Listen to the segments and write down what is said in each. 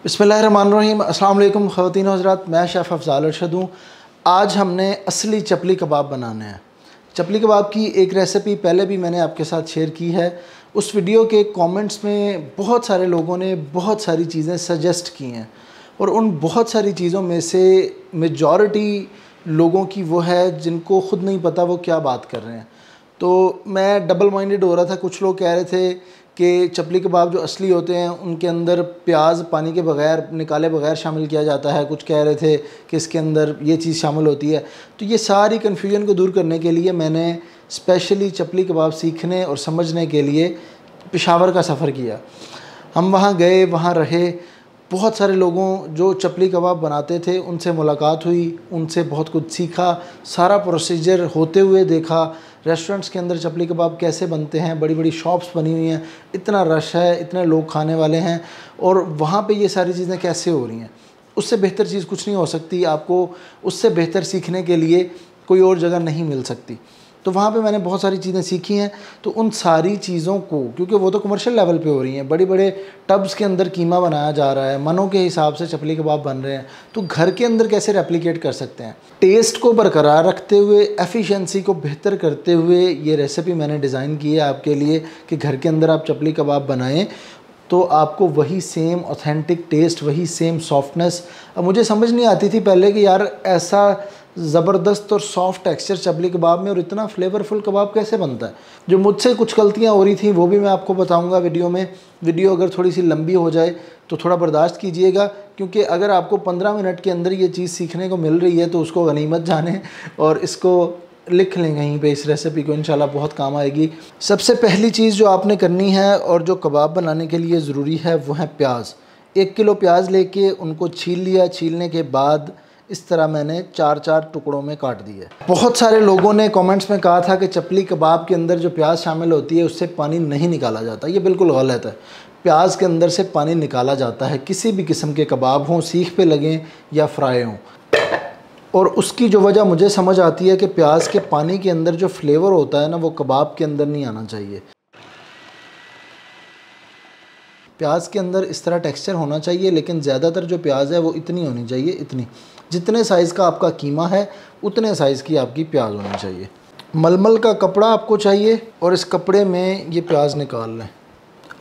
बिस्मिल्लाहिर्रहमानिर्रहीम। अस्सलाम वालेकुम ख़वातीन हज़रात, मैं शेफ़ अफ़ज़ाल अरशद हूँ। आज हमने असली चपली कबाब बनाने हैं। चपली कबाब की एक रेसिपी पहले भी मैंने आपके साथ शेयर की है। उस वीडियो के कमेंट्स में बहुत सारे लोगों ने बहुत सारी चीज़ें सजेस्ट की हैं और उन बहुत सारी चीज़ों में से मेजॉरिटी लोगों की वो है जिनको ख़ुद नहीं पता वो क्या बात कर रहे हैं। तो मैं डबल माइंडेड हो रहा था। कुछ लोग कह रहे थे कि चपली कबाब जो असली होते हैं उनके अंदर प्याज पानी के बगैर निकाले बगैर शामिल किया जाता है। कुछ कह रहे थे कि इसके अंदर ये चीज़ शामिल होती है। तो ये सारी कन्फ्यूजन को दूर करने के लिए मैंने स्पेशली चपली कबाब सीखने और समझने के लिए पेशावर का सफ़र किया। हम वहाँ गए, वहाँ रहे, बहुत सारे लोगों जो चपली कबाब बनाते थे उनसे मुलाकात हुई, उनसे बहुत कुछ सीखा, सारा प्रोसीजर होते हुए देखा। रेस्टोरेंट्स के अंदर चपली कबाब कैसे बनते हैं, बड़ी बड़ी शॉप्स बनी हुई हैं, इतना रश है, इतने लोग खाने वाले हैं और वहाँ पे ये सारी चीज़ें कैसे हो रही हैं। उससे बेहतर चीज़ कुछ नहीं हो सकती। आपको उससे बेहतर सीखने के लिए कोई और जगह नहीं मिल सकती। तो वहाँ पे मैंने बहुत सारी चीज़ें सीखी हैं। तो उन सारी चीज़ों को, क्योंकि वो तो कमर्शियल लेवल पे हो रही हैं, बड़े बड़े टब्स के अंदर कीमा बनाया जा रहा है, मनों के हिसाब से चपली कबाब बन रहे हैं, तो घर के अंदर कैसे रेप्लिकेट कर सकते हैं। टेस्ट को बरकरार रखते हुए, एफिशिएंसी को बेहतर करते हुए ये रेसिपी मैंने डिज़ाइन की है आपके लिए कि घर के अंदर आप चपली कबाब बनाएं तो आपको वही सेम ऑथेंटिक टेस्ट, वही सेम सॉफ्टनेस। अब मुझे समझ नहीं आती थी पहले कि यार ऐसा ज़बरदस्त और सॉफ्ट टेक्सचर चपली कबाब में और इतना फ्लेवरफुल कबाब कैसे बनता है। जो मुझसे कुछ गलतियाँ हो रही थी वो भी मैं आपको बताऊंगा वीडियो में। वीडियो अगर थोड़ी सी लंबी हो जाए तो थोड़ा बर्दाश्त कीजिएगा, क्योंकि अगर आपको 15 मिनट के अंदर ये चीज़ सीखने को मिल रही है तो उसको गनीमत जाने और इसको लिख लें कहीं पे। इस रेसिपी को इंशाल्लाह बहुत काम आएगी। सबसे पहली चीज़ जो आपने करनी है और जो कबाब बनाने के लिए ज़रूरी है वो है प्याज। 1 किलो प्याज लेके उनको छील लिया। छीलने के बाद इस तरह मैंने 4-4 टुकड़ों में काट दिए। बहुत सारे लोगों ने कमेंट्स में कहा था कि चपली कबाब के अंदर जो प्याज शामिल होती है उससे पानी नहीं निकाला जाता। ये बिल्कुल गलत है। प्याज के अंदर से पानी निकाला जाता है, किसी भी किस्म के कबाब हों, सीख पे लगें या फ्राई हों। और उसकी जो वजह मुझे समझ आती है कि प्याज के पानी के अंदर जो फ्लेवर होता है ना, वो कबाब के अंदर नहीं आना चाहिए। प्याज के अंदर इस तरह टेक्सचर होना चाहिए, लेकिन ज़्यादातर जो प्याज है वो इतनी होनी चाहिए, इतनी। जितने साइज़ का आपका कीमा है उतने साइज़ की आपकी प्याज होनी चाहिए। मलमल का कपड़ा आपको चाहिए और इस कपड़े में ये प्याज निकाल लें।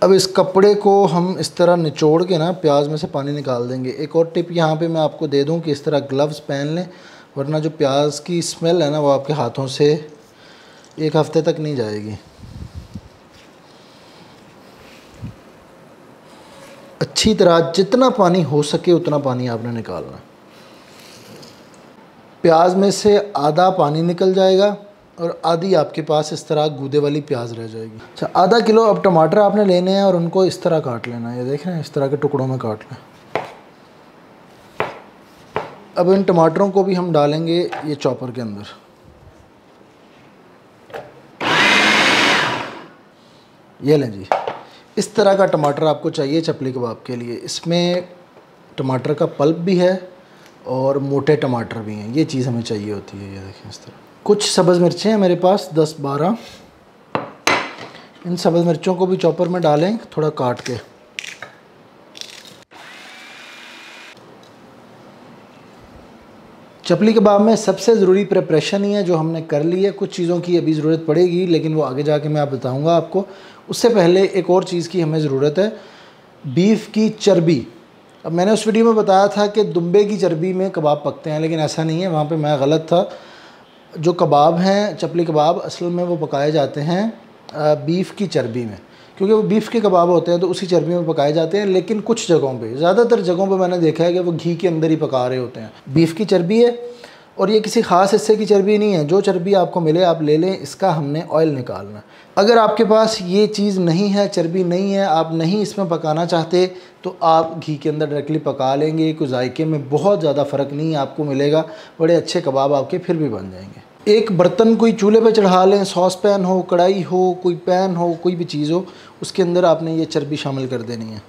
अब इस कपड़े को हम इस तरह निचोड़ के ना प्याज में से पानी निकाल देंगे। एक और टिप यहाँ पे मैं आपको दे दूँ कि इस तरह ग्लव्स पहन लें, वरना जो प्याज की स्मेल है ना वो आपके हाथों से 1 हफ़्ते तक नहीं जाएगी। अच्छी तरह जितना पानी हो सके उतना पानी आपने निकालना। प्याज में से आधा पानी निकल जाएगा और आधी आपके पास इस तरह गूदे वाली प्याज रह जाएगी। अच्छा, आधा किलो अब टमाटर आपने लेने हैं और उनको इस तरह काट लेना है। ये देख रहे हैं, इस तरह के टुकड़ों में काट लें। अब इन टमाटरों को भी हम डालेंगे ये चॉपर के अंदर। ये लें जी, इस तरह का टमाटर आपको चाहिए चपली कबाब के लिए। इसमें टमाटर का पल्प भी है और मोटे टमाटर भी हैं। ये चीज़ हमें चाहिए होती है। ये देखें इस तरह। कुछ सब्ज़ मिर्चें हैं मेरे पास 10-12। इन सब्ज़ मिर्चों को भी चॉपर में डालें, थोड़ा काट के। चपली कबाब में सबसे ज़रूरी प्रिपरेशन ही है जो हमने कर ली है। कुछ चीज़ों की अभी ज़रूरत पड़ेगी लेकिन वो आगे जाके मैं बताऊंगा आपको। उससे पहले एक और चीज़ की हमें ज़रूरत है, बीफ की चर्बी। अब मैंने उस वीडियो में बताया था कि दुम्बे की चर्बी में कबाब पकते हैं, लेकिन ऐसा नहीं है। वहाँ पे मैं गलत था। जो कबाब हैं चपली कबाब, असल में वो पकाए जाते हैं बीफ की चर्बी में, क्योंकि वो बीफ के कबाब होते हैं तो उसी चर्बी में पकाए जाते हैं। लेकिन कुछ जगहों पे, ज़्यादातर जगहों पे मैंने देखा है कि वो घी के अंदर ही पका रहे होते हैं। बीफ की चर्बी है और ये किसी ख़ास हिस्से की चर्बी नहीं है। जो चर्बी आपको मिले आप ले लें। इसका हमने ऑयल निकालना। अगर आपके पास ये चीज़ नहीं है, चर्बी नहीं है, आप नहीं इसमें पकाना चाहते, तो आप घी के अंदर डायरेक्टली पका लेंगे। कोई जायके में बहुत ज़्यादा फ़र्क नहीं आपको मिलेगा। बड़े अच्छे कबाब आपके फिर भी बन जाएंगे। एक बर्तन कोई चूल्हे पे चढ़ा लें, सॉस पैन हो, कढ़ाई हो, कोई पैन हो, कोई भी चीज़ हो, उसके अंदर आपने ये चर्बी शामिल कर देनी है।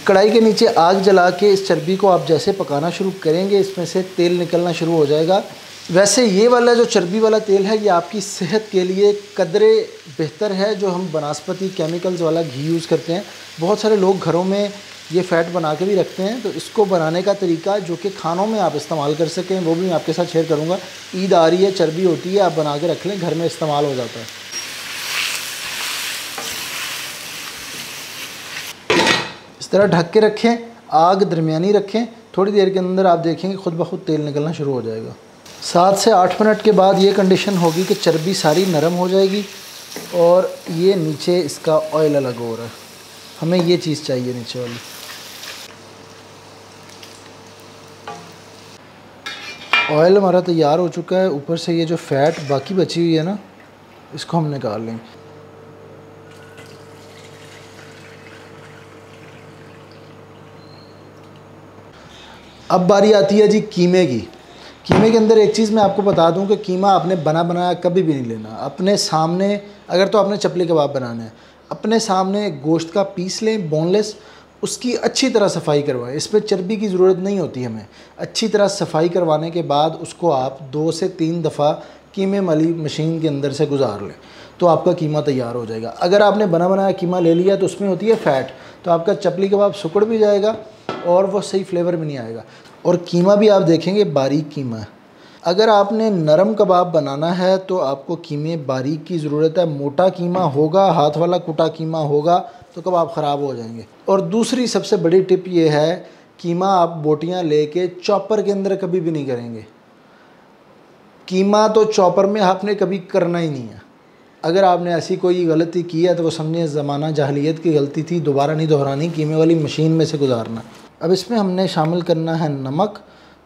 कढ़ाई के नीचे आग जला के इस चर्बी को आप जैसे पकाना शुरू करेंगे, इसमें से तेल निकलना शुरू हो जाएगा। वैसे ये वाला जो चर्बी वाला तेल है ये आपकी सेहत के लिए कदरे बेहतर है। जो हम बनास्पति केमिकल्स वाला घी यूज़ करते हैं, बहुत सारे लोग घरों में ये फ़ैट बना के भी रखते हैं। तो इसको बनाने का तरीका जो कि खानों में आप इस्तेमाल कर सकें वो भी मैं आपके साथ शेयर करूँगा। ईद आ रही है, चर्बी होती है, आप बना के रख लें, घर में इस्तेमाल हो जाता है। इस तरह ढक के रखें, आग दरमियानी रखें, थोड़ी देर के अंदर आप देखेंगे खुद ब खुद तेल निकलना शुरू हो जाएगा। 7 से 8 मिनट के बाद ये कंडीशन होगी कि चर्बी सारी नरम हो जाएगी और ये नीचे इसका ऑयल अलग हो रहा है। हमें ये चीज़ चाहिए नीचे वाली। ऑयल हमारा तैयार हो चुका है। ऊपर से ये जो फ़ैट बाकी बची हुई है ना, इसको हम निकाल लेंगे। अब बारी आती है जी कीमे की। कीमे के अंदर एक चीज़ मैं आपको बता दूं कि कीमा आपने बना बनाया कभी भी नहीं लेना। अपने सामने, अगर तो आपने चपली कबाब बनाना है, अपने सामने गोश्त का पीस लें बोनलेस, उसकी अच्छी तरह सफाई करवाएं। इस पर चर्बी की ज़रूरत नहीं होती हमें। अच्छी तरह सफाई करवाने के बाद उसको आप 2 से 3 दफ़ा कीमे वाली मशीन के अंदर से गुजार लें तो आपका कीमा तैयार हो जाएगा। अगर आपने बना बनाया कीमा ले लिया तो उसमें होती है फ़ैट, तो आपका चपली कबाब सुकड़ भी जाएगा और वो सही फ्लेवर भी नहीं आएगा। और कीमा भी आप देखेंगे बारीक कीमा है। अगर आपने नरम कबाब बनाना है तो आपको कीमे बारीक की ज़रूरत है। मोटा कीमा होगा, हाथ वाला कुटा कीमा होगा तो कबाब ख़राब हो जाएंगे। और दूसरी सबसे बड़ी टिप ये है, कीमा आप बोटियाँ लेके चॉपर के अंदर कभी भी नहीं करेंगे। कीमा तो चॉपर में आपने कभी करना ही नहीं है। अगर आपने ऐसी कोई गलती की है तो वो समझे ज़माना जाहलियत की गलती थी, दोबारा नहीं दोहरानी, कीमे वाली मशीन में से गुजारना। अब इसमें हमने शामिल करना है नमक।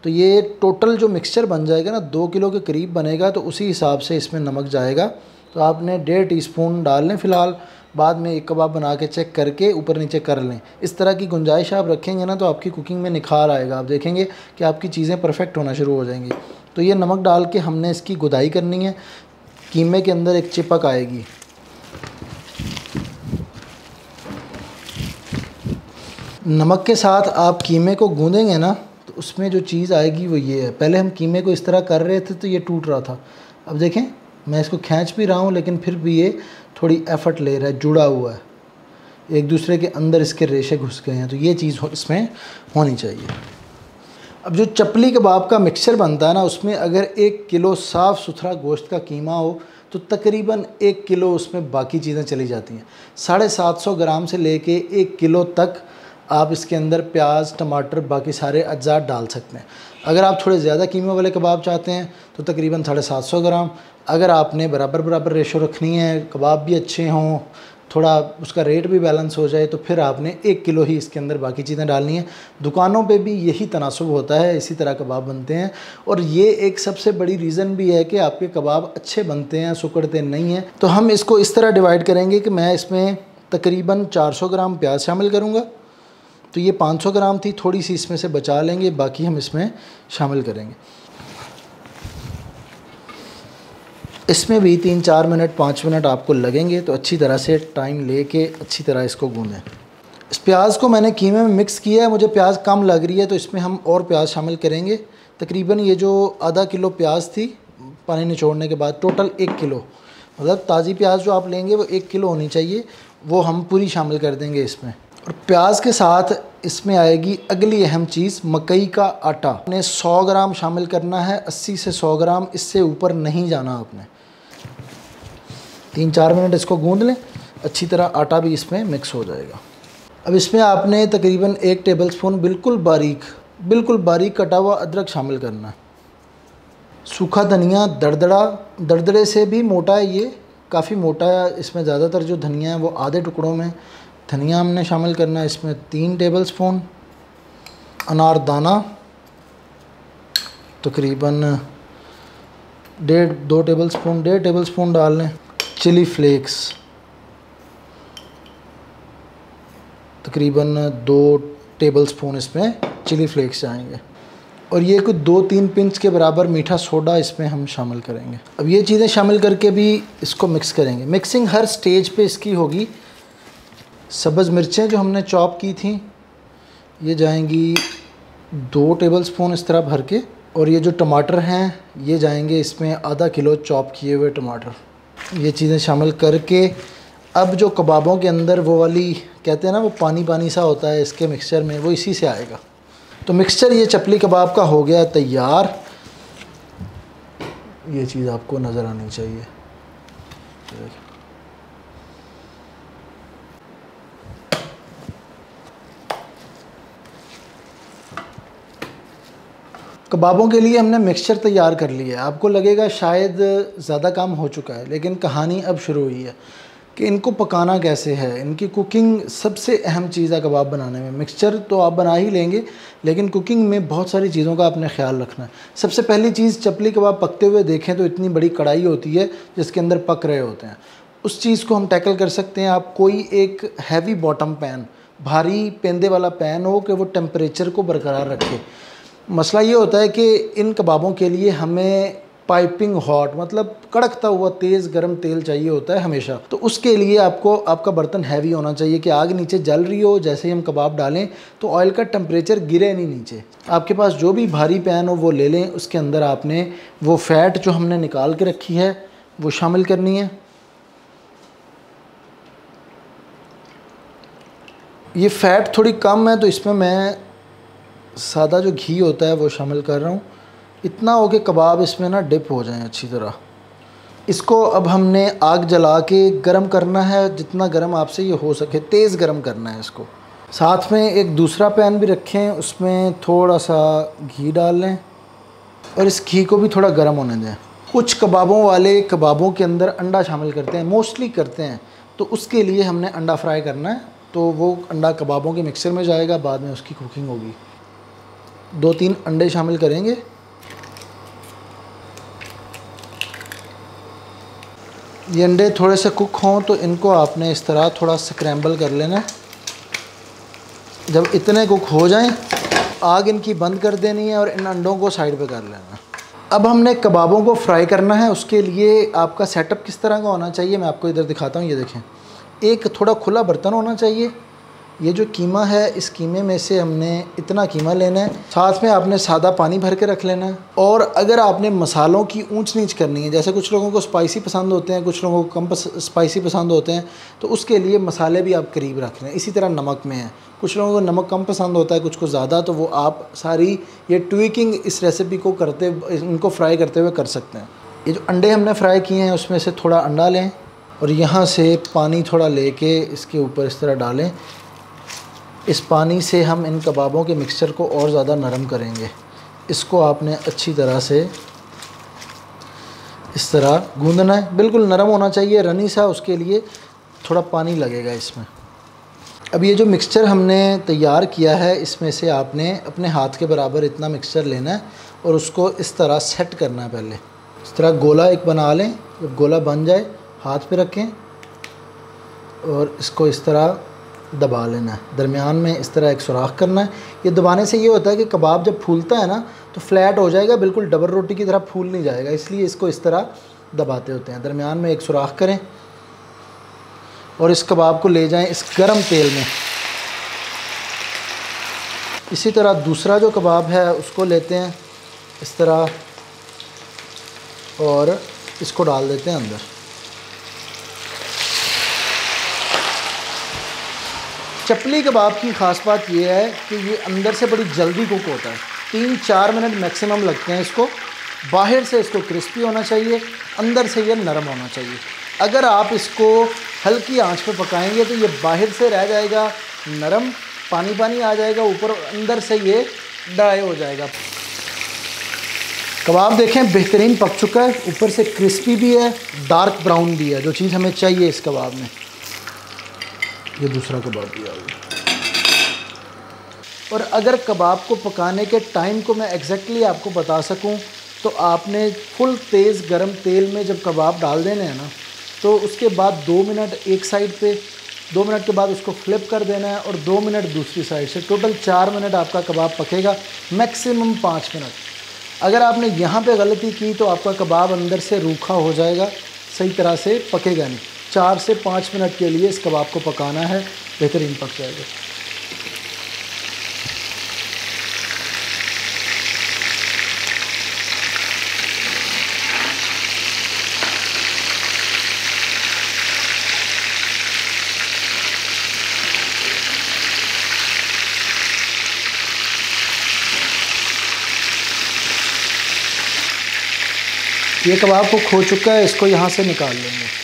तो ये टोटल जो मिक्सचर बन जाएगा ना 2 किलो के करीब बनेगा, तो उसी हिसाब से इसमें नमक जाएगा। तो आपने 1.5 टीस्पून डाल लें फ़िलहाल, बाद में एक कबाब बना के चेक करके ऊपर नीचे कर लें। इस तरह की गुंजाइश आप रखेंगे ना तो आपकी कुकिंग में निखार आएगा। आप देखेंगे कि आपकी चीज़ें परफेक्ट होना शुरू हो जाएंगी। तो ये नमक डाल के हमने इसकी गुदाई करनी है। कीमे के अंदर एक चिपक आएगी। नमक के साथ आप कीमे को गूंदेंगे ना तो उसमें जो चीज़ आएगी वो ये है। पहले हम कीमे को इस तरह कर रहे थे तो ये टूट रहा था। अब देखें मैं इसको खींच भी रहा हूँ लेकिन फिर भी ये थोड़ी एफ़र्ट ले रहा है, जुड़ा हुआ है, एक दूसरे के अंदर इसके रेशे घुस गए हैं। तो ये चीज़ इसमें होनी चाहिए। अब जो चपली कबाब का मिक्सचर बनता है ना, उसमें अगर 1 किलो साफ़ सुथरा गोश्त का कीमा हो तो तकरीबन 1 किलो उसमें बाकी चीज़ें चली जाती हैं। 750 ग्राम से लेके 1 किलो तक आप इसके अंदर प्याज, टमाटर, बाकी सारे अज्जा डाल सकते हैं। अगर आप थोड़े ज़्यादा कीमे वाले कबाब चाहते हैं तो तकरीबन 750 ग्राम। अगर आपने बराबर बराबर रेशो रखनी है, कबाब भी अच्छे हों, थोड़ा उसका रेट भी बैलेंस हो जाए, तो फिर आपने 1 किलो ही इसके अंदर बाकी चीज़ें डालनी है। दुकानों पे भी यही तनासुब होता है, इसी तरह कबाब बनते हैं। और ये एक सबसे बड़ी रीज़न भी है कि आपके कबाब अच्छे बनते हैं, सुकड़ते नहीं हैं। तो हम इसको इस तरह डिवाइड करेंगे कि मैं इसमें तकरीबन 400 ग्राम प्याज शामिल करूँगा। तो ये 500 ग्राम थी, थोड़ी सी इसमें से बचा लेंगे, बाकी हम इसमें शामिल करेंगे। इसमें भी 3-4 मिनट 5 मिनट आपको लगेंगे। तो अच्छी तरह से टाइम लेके अच्छी तरह इसको गूंदें। इस प्याज को मैंने कीमे में मिक्स किया है, मुझे प्याज कम लग रही है तो इसमें हम और प्याज शामिल करेंगे। तकरीबन ये जो आधा किलो प्याज थी पानी निचोड़ने के बाद, टोटल 1 किलो, मतलब ताज़ी प्याज जो आप लेंगे वो 1 किलो होनी चाहिए, वो हम पूरी शामिल कर देंगे इसमें। और प्याज के साथ इसमें आएगी अगली अहम चीज़, मकई का आटा। आपने 100 ग्राम शामिल करना है, 80 से 100 ग्राम, इससे ऊपर नहीं जाना आपने। 3-4 मिनट इसको गूंद लें, अच्छी तरह आटा भी इसमें मिक्स हो जाएगा। अब इसमें आपने तकरीबन 1 टेबलस्पून बिल्कुल बारीक कटा हुआ अदरक शामिल करना है। सूखा धनिया दरदरे से भी मोटा है, ये काफ़ी मोटा है। इसमें ज़्यादातर जो धनिया है वो आधे टुकड़ों में धनिया हमने शामिल करना है। इसमें 3 टेबलस्पून अनारदाना, तकरीबन 1.5 टेबलस्पून डाल लें। चिली फ्लेक्स तकरीबन 2 टेबलस्पून इसमें चिली फ्लेक्स जाएंगे। और ये कुछ 2-3 पिंच के बराबर मीठा सोडा इसमें हम शामिल करेंगे। अब ये चीज़ें शामिल करके भी इसको मिक्स करेंगे। मिक्सिंग हर स्टेज पे इसकी होगी। सब्ज़ मिर्चें जो हमने चॉप की थी ये जाएंगी 2 टेबलस्पून इस तरह भर के, और ये जो टमाटर हैं ये जाएंगे इसमें आधा किलो चॉप किए हुए टमाटर। ये चीज़ें शामिल करके अब जो कबाबों के अंदर वो वाली कहते हैं ना वो पानी पानी सा होता है इसके मिक्सचर में, वो इसी से आएगा। तो मिक्सचर ये चपली कबाब का हो गया तैयार। ये चीज़ आपको नज़र आनी चाहिए। कबाबों के लिए हमने मिक्सचर तैयार कर लिया है। आपको लगेगा शायद ज़्यादा काम हो चुका है, लेकिन कहानी अब शुरू हुई है कि इनको पकाना कैसे है। इनकी कुकिंग सबसे अहम चीज़ है कबाब बनाने में। मिक्सचर तो आप बना ही लेंगे, लेकिन कुकिंग में बहुत सारी चीज़ों का आपने ख्याल रखना है। सबसे पहली चीज़, चपली कबाब पकते हुए देखें तो इतनी बड़ी कढ़ाई होती है जिसके अंदर पक रहे होते हैं। उस चीज़ को हम टैकल कर सकते हैं। आप कोई एक हैवी बॉटम पैन, भारी पेंदे वाला पैन हो कि वो टेम्परेचर को बरकरार रखे। मसला ये होता है कि इन कबाबों के लिए हमें पाइपिंग हॉट मतलब कड़कता हुआ तेज़ गर्म तेल चाहिए होता है हमेशा। तो उसके लिए आपको आपका बर्तन हैवी होना चाहिए कि आग नीचे जल रही हो, जैसे ही हम कबाब डालें तो ऑयल का टेम्परेचर गिरे नहीं नीचे। आपके पास जो भी भारी पैन हो वो ले लें। उसके अंदर आपने वो फ़ैट जो हमने निकाल के रखी है वो शामिल करनी है। ये फ़ैट थोड़ी कम है तो इसमें मैं सादा जो घी होता है वो शामिल कर रहा हूँ। इतना हो कि कबाब इसमें ना डिप हो जाएं अच्छी तरह। इसको अब हमने आग जला के गरम करना है, जितना गरम आपसे ये हो सके तेज़ गरम करना है इसको। साथ में एक दूसरा पैन भी रखें, उसमें थोड़ा सा घी डाल लें और इस घी को भी थोड़ा गर्म होने दें। कुछ कबाबों वाले कबाबों के अंदर अंडा शामिल करते हैं, मोस्टली करते हैं, तो उसके लिए हमने अंडा फ्राई करना है। तो वो अंडा कबाबों के मिक्सर में जाएगा, बाद में उसकी कुकिंग होगी। 2-3 अंडे शामिल करेंगे। ये अंडे थोड़े से कुक हों तो इनको आपने इस तरह थोड़ा स्क्रैम्बल कर लेना है। जब इतने कुक हो जाएं, आग इनकी बंद कर देनी है और इन अंडों को साइड पे कर लेना। अब हमने कबाबों को फ्राई करना है। उसके लिए आपका सेटअप किस तरह का होना चाहिए मैं आपको इधर दिखाता हूँ। ये देखें, एक थोड़ा खुला बर्तन होना चाहिए। ये जो कीमा है, इस कीमे में से हमने इतना कीमा लेना है। साथ में आपने सादा पानी भर के रख लेना है। और अगर आपने मसालों की ऊंच नीच करनी है, जैसे कुछ लोगों को स्पाइसी पसंद होते हैं, कुछ लोगों को कम स्पाइसी पसंद होते हैं, तो उसके लिए मसाले भी आप करीब रख लें। इसी तरह नमक में है, कुछ लोगों को नमक कम पसंद होता है, कुछ को ज़्यादा, तो वो आप सारी ये ट्विकिंग इस रेसिपी को करते, इनको फ्राई करते हुए कर सकते हैं। ये जो अंडे हमने फ्राई किए हैं उसमें से थोड़ा अंडा लें और यहाँ से पानी थोड़ा लेके इसके ऊपर इस तरह डालें। इस पानी से हम इन कबाबों के मिक्सचर को और ज़्यादा नरम करेंगे। इसको आपने अच्छी तरह से इस तरह गूंदना है, बिल्कुल नरम होना चाहिए, रनी सा। उसके लिए थोड़ा पानी लगेगा इसमें। अब ये जो मिक्सचर हमने तैयार किया है, इसमें से आपने अपने हाथ के बराबर इतना मिक्सचर लेना है और उसको इस तरह सेट करना है। पहले इस तरह गोला एक बना लें। जब गोला बन जाए हाथ पे रखें और इसको इस तरह दबा लेना है। दरमियान में इस तरह एक सुराख करना है। ये दबाने से ये होता है कि कबाब जब फूलता है ना तो फ्लैट हो जाएगा, बिल्कुल डबल रोटी की तरह फूल नहीं जाएगा, इसलिए इसको इस तरह दबाते होते हैं। दरमियान में एक सुराख करें और इस कबाब को ले जाएं इस गरम तेल में। इसी तरह दूसरा जो कबाब है उसको लेते हैं इस तरह और इसको डाल देते हैं अंदर। चपली कबाब की ख़ास बात यह है कि ये अंदर से बड़ी जल्दी कुक होता है। 3-4 मिनट मैक्सिमम लगते हैं इसको। बाहर से इसको क्रिस्पी होना चाहिए, अंदर से ये नरम होना चाहिए। अगर आप इसको हल्की आंच पे पकाएंगे तो ये बाहर से रह जाएगा नरम, पानी पानी आ जाएगा ऊपर, अंदर से ये ड्राई हो जाएगा। कबाब देखें बेहतरीन पक चुका है, ऊपर से क्रिस्पी भी है, डार्क ब्राउन भी है, जो चीज़ हमें चाहिए इस कबाब में। ये दूसरा कबाब भी आ गया। और अगर कबाब को पकाने के टाइम को मैं एग्जैक्टली आपको बता सकूं तो आपने फुल तेज़ गरम तेल में जब कबाब डाल देने हैं ना, तो उसके बाद 2 मिनट एक साइड पे, 2 मिनट के बाद उसको फ्लिप कर देना है और 2 मिनट दूसरी साइड से। टोटल 4 मिनट आपका कबाब पकेगा, मैक्सिमम 5 मिनट। अगर आपने यहाँ पे गलती की तो आपका कबाब अंदर से रूखा हो जाएगा, सही तरह से पकेगा नहीं। 4 से 5 मिनट के लिए इस कबाब को पकाना है, बेहतरीन पक जाएगा। ये कबाब को खो चुका है, इसको यहाँ से निकाल लेंगे।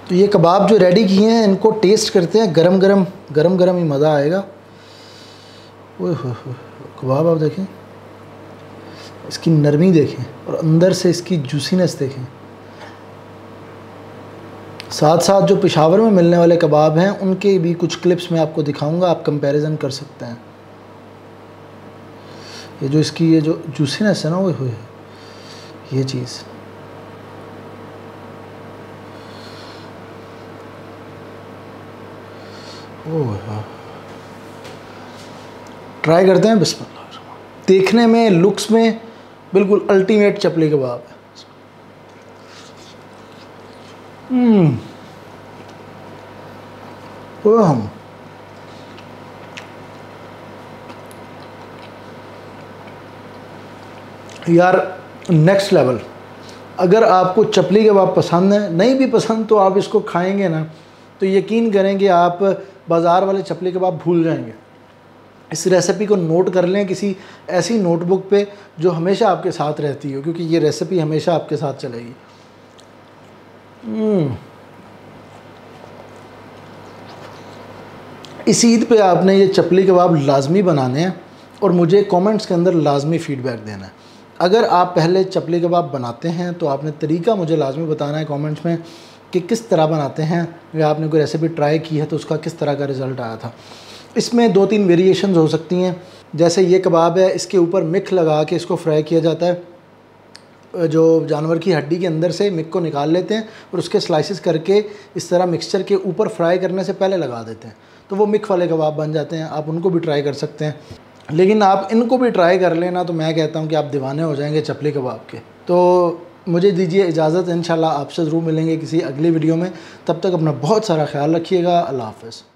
तो ये कबाब जो रेडी किए हैं इनको टेस्ट करते हैं। गरम गरम ही मज़ा आएगा। ओह हो, कबाब आप देखें, इसकी नरमी देखें और अंदर से इसकी जूसीनेस देखें। साथ साथ जो पेशावर में मिलने वाले कबाब हैं उनके भी कुछ क्लिप्स मैं आपको दिखाऊंगा, आप कंपैरिजन कर सकते हैं। ये जो इसकी ये जो जूसीनेस है ना, वो ये चीज़ ट्राई करते हैं। बिस्मिल्लाह। देखने में, लुक्स में बिल्कुल अल्टीमेट चपली कबाब है। हम यार नेक्स्ट लेवल। अगर आपको चपली कबाब पसंद है, नहीं भी पसंद तो आप इसको खाएंगे ना तो यकीन करेंगे आप बाज़ार वाले चपली कबाब भूल जाएंगे। इस रेसिपी को नोट कर लें किसी ऐसी नोटबुक पे जो हमेशा आपके साथ रहती हो, क्योंकि ये रेसिपी हमेशा आपके साथ चलेगी। इस ईद पे आपने ये चपली कबाब लाजमी बनाने हैं और मुझे कमेंट्स के अंदर लाजमी फ़ीडबैक देना है। अगर आप पहले चपली कबाब बनाते हैं तो आपने तरीका मुझे लाजमी बताना है कमेंट्स में कि किस तरह बनाते हैं, या आपने कोई रेसिपी ट्राई की है तो उसका किस तरह का रिज़ल्ट आया था। इसमें 2-3 वेरिएशंस हो सकती हैं। जैसे ये कबाब है, इसके ऊपर मिक लगा के इसको फ्राई किया जाता है। जो जानवर की हड्डी के अंदर से मिक को निकाल लेते हैं और उसके स्लाइसेस करके इस तरह मिक्सचर के ऊपर फ्राई करने से पहले लगा देते हैं, तो वो मिक वाले कबाब बन जाते हैं। आप उनको भी ट्राई कर सकते हैं, लेकिन आप इनको भी ट्राई कर लेना तो मैं कहता हूँ कि आप दीवाने हो जाएंगे चपली कबाब के। तो मुझे दीजिए इजाज़त, इंशाल्लाह आपसे ज़रूर मिलेंगे किसी अगली वीडियो में। तब तक अपना बहुत सारा ख्याल रखिएगा। अल्लाह हाफ़िज़।